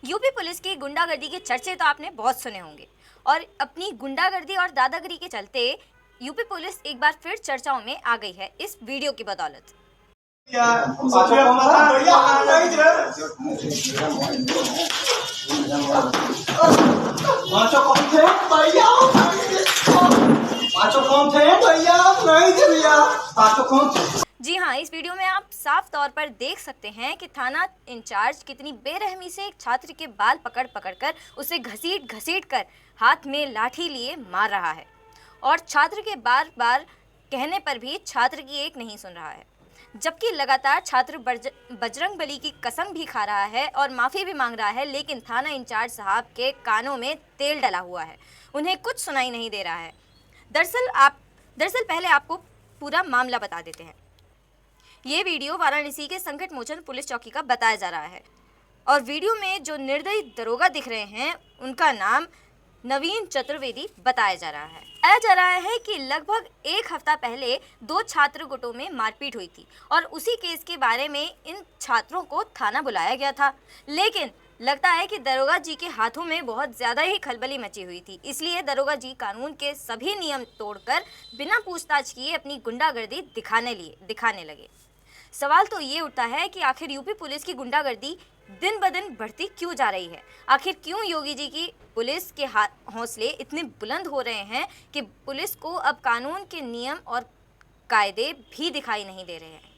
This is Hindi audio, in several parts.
यूपी पुलिस की गुंडागर्दी के चर्चे तो आपने बहुत सुने होंगे और अपनी गुंडागर्दी और दादागिरी के चलते यूपी पुलिस एक बार फिर चर्चाओं में आ गई है इस वीडियो की बदौलत। जी हाँ, इस वीडियो में आप साफ तौर पर देख सकते हैं कि थाना इंचार्ज कितनी बेरहमी से एक छात्र के बाल पकड़ कर उसे घसीट घसीट कर हाथ में लाठी लिए मार रहा है और छात्र के बार बार कहने पर भी छात्र की एक नहीं सुन रहा है, जबकि लगातार छात्र बजरंग बली की कसम भी खा रहा है और माफ़ी भी मांग रहा है, लेकिन थाना इंचार्ज साहब के कानों में तेल डला हुआ है, उन्हें कुछ सुनाई नहीं दे रहा है। दरअसल पहले आपको पूरा मामला बता देते हैं। ये वीडियो वाराणसी के संकट मोचन पुलिस चौकी का बताया जा रहा है और वीडियो में जो निर्दयी दरोगा दिख रहे हैं उनका नाम नवीन चतुर्वेदी बताया जा रहा है। बताया जा रहा है कि लगभग एक हफ्ता पहले दो छात्र गुटों में मारपीट हुई थी और उसी केस के बारे में इन छात्रों को थाना बुलाया गया था, लेकिन लगता है कि दरोगा जी के हाथों में बहुत ज़्यादा ही खलबली मची हुई थी, इसलिए दरोगा जी कानून के सभी नियम तोड़कर बिना पूछताछ किए अपनी गुंडागर्दी दिखाने लगे। सवाल तो ये उठता है कि आखिर यूपी पुलिस की गुंडागर्दी दिन ब दिन बढ़ती क्यों जा रही है? आखिर क्यों योगी जी की पुलिस के हौसले इतने बुलंद हो रहे हैं कि पुलिस को अब कानून के नियम और कायदे भी दिखाई नहीं दे रहे हैं?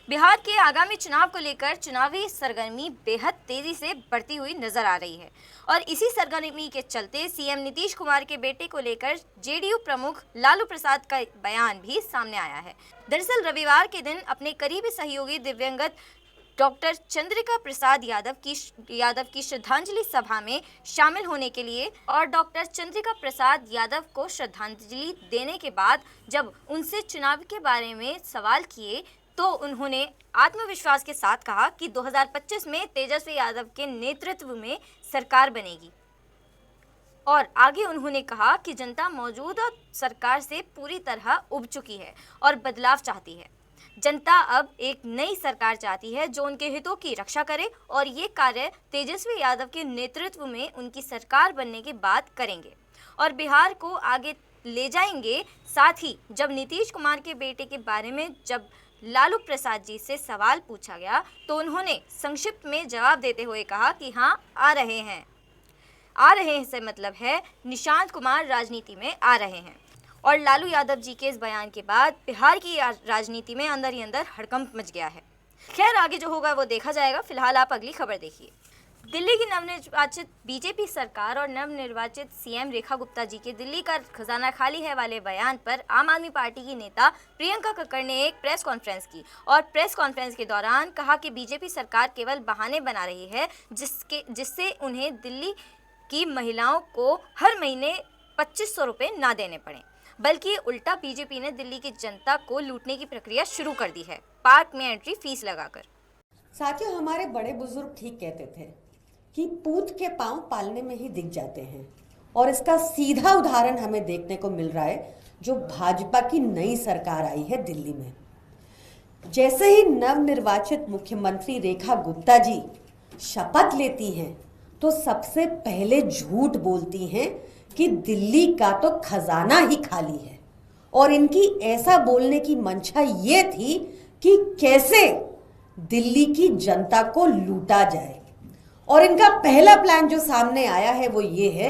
बिहार के आगामी चुनाव को लेकर चुनावी सरगर्मी बेहद तेजी से बढ़ती हुई नजर आ रही है और इसी सरगर्मी के चलते सीएम नीतीश कुमार के बेटे को लेकर जेडीयू प्रमुख लालू प्रसाद का बयान भी सामने आया है। दरअसल रविवार के दिन अपने करीबी सहयोगी दिव्यंगत डॉक्टर चंद्रिका प्रसाद यादव की श्रद्धांजलि सभा में शामिल होने के लिए और डॉक्टर चंद्रिका प्रसाद यादव को श्रद्धांजलि देने के बाद जब उनसे चुनाव के बारे में सवाल किए तो उन्होंने आत्मविश्वास के साथ कहा कि 2025 में तेजस्वी यादव के नेतृत्व में सरकार बनेगी और आगे उन्होंने कहा कि जनता मौजूदा सरकार से पूरी तरह उब चुकी है और बदलाव चाहती है। जनता अब एक नई सरकार चाहती है जो उनके हितों की रक्षा करे और ये कार्य तेजस्वी यादव के नेतृत्व में उनकी सरकार बनने के बाद करेंगे और बिहार को आगे ले जाएंगे। साथ ही जब नीतीश कुमार के बेटे के बारे में जब लालू प्रसाद जी से सवाल पूछा गया तो उन्होंने संक्षिप्त में जवाब देते हुए कहा कि हाँ आ रहे हैं से मतलब है निशांत कुमार राजनीति में आ रहे हैं। और लालू यादव जी के इस बयान के बाद बिहार की राजनीति में अंदर ही अंदर हड़कंप मच गया है। खैर आगे जो होगा वो देखा जाएगा, फिलहाल आप अगली खबर देखिए। दिल्ली की नवनिर्वाचित बीजेपी सरकार और नवनिर्वाचित सीएम रेखा गुप्ता जी के दिल्ली का खजाना खाली है वाले बयान पर आम आदमी पार्टी की नेता प्रियंका कक्कड़ ने एक प्रेस कॉन्फ्रेंस की और प्रेस कॉन्फ्रेंस के दौरान कहा कि बीजेपी सरकार केवल बहाने बना रही है जिससे उन्हें दिल्ली की महिलाओं को हर महीने 2500 रुपये ना देने पड़े, बल्कि उल्टा बीजेपी ने दिल्ली की जनता को लूटने की प्रक्रिया शुरू कर दी है पार्क में एंट्री फीस लगाकर। साथियों, हमारे बड़े बुजुर्ग ठीक कहते थे कि पूत के पांव पालने में ही दिख जाते हैं और इसका सीधा उदाहरण हमें देखने को मिल रहा है जो भाजपा की नई सरकार आई है दिल्ली में। जैसे ही नवनिर्वाचित मुख्यमंत्री रेखा गुप्ता जी शपथ लेती हैं तो सबसे पहले झूठ बोलती हैं कि दिल्ली का तो खजाना ही खाली है और इनकी ऐसा बोलने की मंशा ये थी कि कैसे दिल्ली की जनता को लूटा जाए। और इनका पहला प्लान जो सामने आया है वो ये है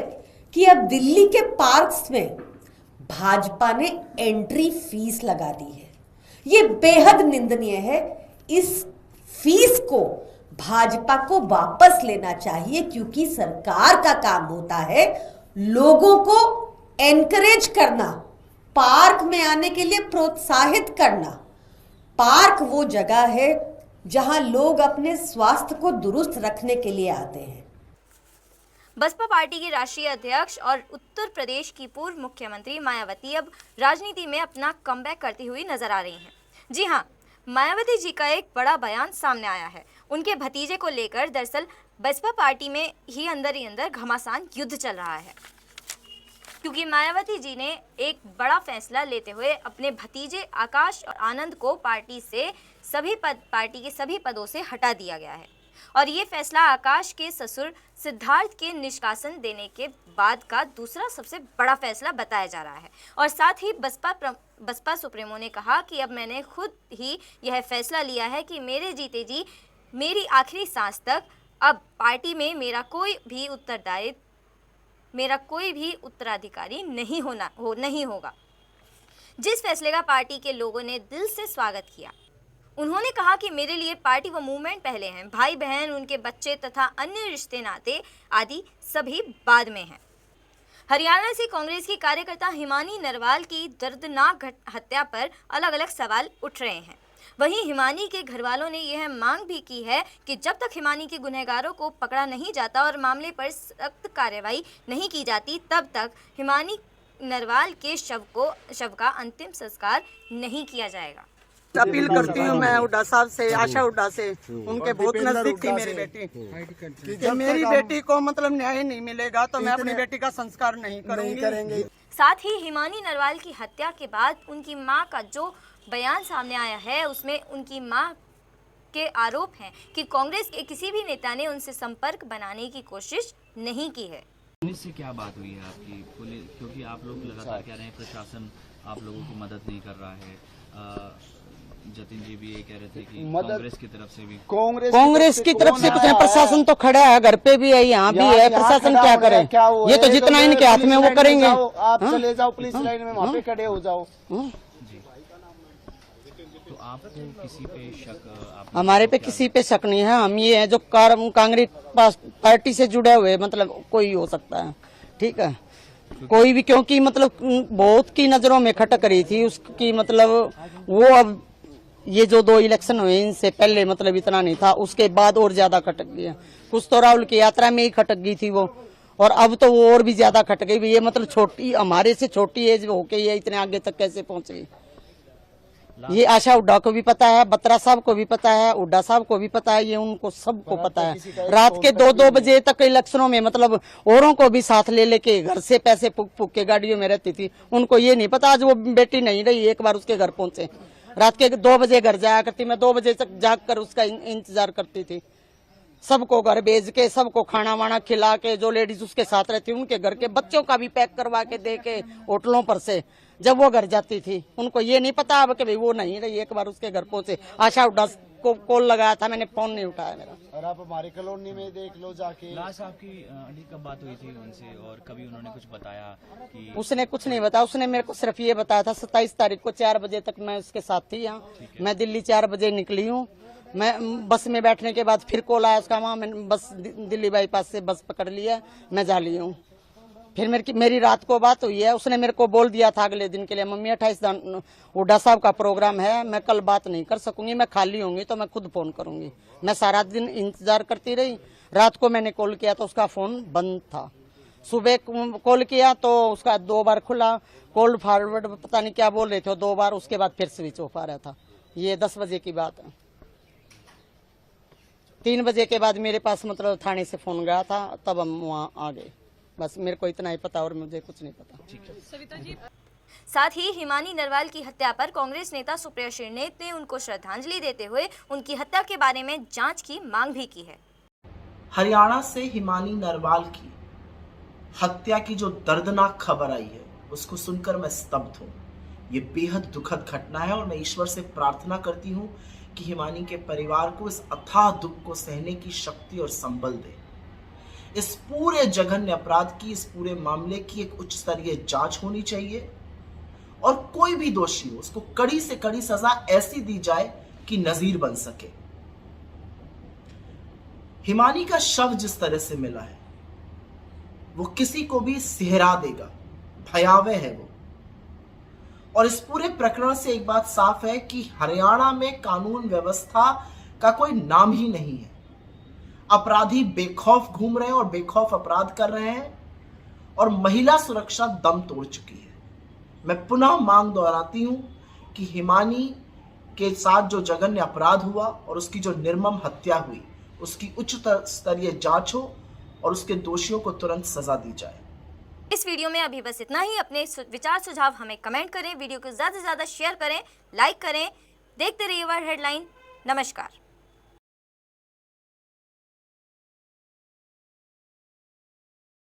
कि अब दिल्ली के पार्क्स में भाजपा ने एंट्री फीस लगा दी है। ये बेहद निंदनीय है। इस फीस को भाजपा को वापस लेना चाहिए क्योंकि सरकार का काम होता है लोगों को एनकरेज करना, पार्क में आने के लिए प्रोत्साहित करना। पार्क वो जगह है जहां लोग अपने स्वास्थ्य को दुरुस्त रखने के लिए आते हैं। बसपा पार्टी की राष्ट्रीय अध्यक्ष और उत्तर प्रदेश की पूर्व मुख्यमंत्री मायावती अब राजनीति में अपना कमबैक करती हुई नजर आ रही हैं। जी हां, मायावती जी का एक बड़ा बयान सामने आया है उनके भतीजे को लेकर। दरअसल बसपा पार्टी में ही अंदर घमासान युद्ध चल रहा है क्योंकि मायावती जी ने एक बड़ा फैसला लेते हुए अपने भतीजे आकाश और आनंद को पार्टी के सभी पदों से हटा दिया गया है। और ये फैसला आकाश के ससुर सिद्धार्थ के निष्कासन देने के बाद का दूसरा सबसे बड़ा फैसला बताया जा रहा है। और साथ ही बसपा सुप्रीमो ने कहा कि अब मैंने खुद ही यह फैसला लिया है कि मेरे जीते जी मेरी आखिरी सांस तक अब पार्टी में मेरा कोई भी उत्तराधिकारी नहीं होगा। जिस फैसले का पार्टी के लोगों ने दिल से स्वागत किया। उन्होंने कहा कि मेरे लिए पार्टी व मूवमेंट पहले हैं, भाई बहन, उनके बच्चे तथा अन्य रिश्ते नाते आदि सभी बाद में हैं। हरियाणा से कांग्रेस की कार्यकर्ता हिमानी नरवाल की दर्दनाक हत्या पर अलग अलग सवाल उठ रहे हैं। वहीं हिमानी के घरवालों ने यह मांग भी की है कि जब तक हिमानी के गुनहगारों को पकड़ा नहीं जाता और मामले पर सख्त कार्रवाई नहीं की जाती, तब तक हिमानी नरवाल के शव का अंतिम संस्कार नहीं किया जाएगा। अपील करती हूँ मैं हुड्डा साहब से, आशा हुड्डा से, उनके बहुत नजदीक थी मेरी बेटी, कि मेरी बेटी को मतलब न्याय नहीं मिलेगा तो मैं अपनी बेटी का संस्कार नहीं करेंगे। साथ ही हिमानी नरवाल की हत्या के बाद उनकी मां का जो बयान सामने आया है, उसमें उनकी मां के आरोप हैं कि कांग्रेस के किसी भी नेता ने उनसे संपर्क बनाने की कोशिश नहीं की है। पुलिस से क्या बात हुई है आपकी? पुलिस, क्योंकि आप लोग लगातार कह रहे हैं प्रशासन आप लोगों की मदद नहीं कर रहा है। जतिन जी भी ये कह रहे थे कि कांग्रेस की तरफ से भी कांग्रेस की तरफ से कुछ है, प्रशासन तो खड़ा है, घर पे भी है, यहाँ भी है, प्रशासन क्या करे? ये तो जितना इनके हाथ में वो करेंगे। आप चले जाओ पुलिस लाइन में, वहाँ पे खड़े हो जाओ। जी, तो आपको किसी पे शक? हमारे पे किसी पे शक नहीं है। हम ये है जो कांग्रेस पार्टी से जुड़े हुए, मतलब कोई हो सकता है, ठीक है, कोई भी, क्योंकि मतलब बहुत की नजरों में खटक रही थी उसकी, मतलब वो अब ये जो 2 इलेक्शन हुए इनसे पहले मतलब इतना नहीं था, उसके बाद और ज्यादा खटक गया। कुछ तो राहुल की यात्रा में ही खटक गई थी वो, और अब तो वो और भी ज्यादा खटक गई। ये मतलब छोटी, हमारे से छोटी एज होके ये इतने आगे तक कैसे पहुंच गई, ये आशा हुड्डा को भी पता है, बत्रा साहब को भी पता है, हुड्डा साहब को भी पता है, ये उनको सबको पता है। रात के 2-2 बजे तक इलेक्शनों में मतलब औरों को भी साथ ले लेके घर से पैसे फूक के गाड़ियों में रहती थी। उनको ये नहीं पता आज वो बेटी नहीं रही, एक बार उसके घर पहुंचे, रात के 2 बजे घर जाया करती, मैं 2 बजे तक जाग कर उसका इंतजार करती थी। सबको घर भेज के, सबको खाना वाना खिला के, जो लेडीज उसके साथ रहती उनके घर के बच्चों का भी पैक करवा के दे के होटलों पर से जब वो घर जाती थी। उनको ये नहीं पता अब कि भाई वो नहीं रही, एक बार उसके घर पहुंचे। आशा हुड्डा को कॉल लगाया था मैंने, फोन नहीं उठाया मेरा। और आप हमारी कॉलोनी में देख लो जाके। लास्ट आपकी आंटी कब बात हुई थी उनसे, और कभी उन्होंने कुछ बताया कि? उसने कुछ नहीं बताया, उसने मेरे को सिर्फ ये बताया था 27 तारीख को 4 बजे तक मैं उसके साथ थी यहाँ। मैं दिल्ली 4 बजे निकली हूँ, मैं बस में बैठने के बाद फिर कॉल आया उसका, वहाँ मैंने बस दिल्ली बाईपास से बस पकड़ लिया, मैं जा ली हूँ। फिर मेरी रात को बात हुई है, उसने मेरे को बोल दिया था अगले दिन के लिए, मम्मी 28 हुड्डा साहब का प्रोग्राम है, मैं कल बात नहीं कर सकूंगी, मैं खाली होंगी तो मैं खुद फोन करूंगी। मैं सारा दिन इंतजार करती रही। रात को मैंने कॉल किया तो उसका फोन बंद था। सुबह कॉल किया तो उसका 2 बार खुला, कॉल फॉरवर्ड पता नहीं क्या बोल रहे थे 2 बार, उसके बाद फिर स्विच ऑफ आ रहा था। ये 10 बजे की बात है। 3 बजे के बाद मेरे पास मतलब थाने से फोन गया था, तब हम वहाँ आ गए। बस मेरे को इतना ही पता और मुझे कुछ नहीं पता। साथ ही हिमानी नरवाल की हत्या पर कांग्रेस नेता सुप्रिया श्रीनेत ने उनको श्रद्धांजलि देते हुए उनकी हत्या के बारे में जांच की मांग भी की है। हरियाणा से हिमानी नरवाल की हत्या की जो दर्दनाक खबर आई है उसको सुनकर मैं स्तब्ध हूँ। ये बेहद दुखद घटना है और मैं ईश्वर से प्रार्थना करती हूँ कि हिमानी के परिवार को इस अथाह दुख को सहने की शक्ति और संबल दे। इस पूरे जघन्य अपराध की, इस पूरे मामले की एक उच्च स्तरीय जांच होनी चाहिए और कोई भी दोषी हो उसको कड़ी से कड़ी सजा ऐसी दी जाए कि नजीर बन सके। हिमानी का शव जिस तरह से मिला है वो किसी को भी सिहरा देगा, भयावह है वो। और इस पूरे प्रकरण से एक बात साफ है कि हरियाणा में कानून व्यवस्था का कोई नाम ही नहीं है। अपराधी बेखौफ घूम रहे हैं और बेखौफ अपराध कर रहे हैं और महिला सुरक्षा दम तोड़ चुकी है। मैं पुनः मांग दोहराती हूं कि हिमानी के साथ जो जघन्य अपराध हुआ और उसकी जो निर्मम हत्या हुई उसकी उच्च स्तरीय जांच हो और उसके दोषियों को तुरंत सजा दी जाए। इस वीडियो में अभी बस इतना ही। अपने विचार सुझाव हमें कमेंट करें, वीडियो को ज्यादा से ज्यादा शेयर करें, लाइक करें। देखते रहिए वर्ल्ड हेडलाइन। नमस्कार।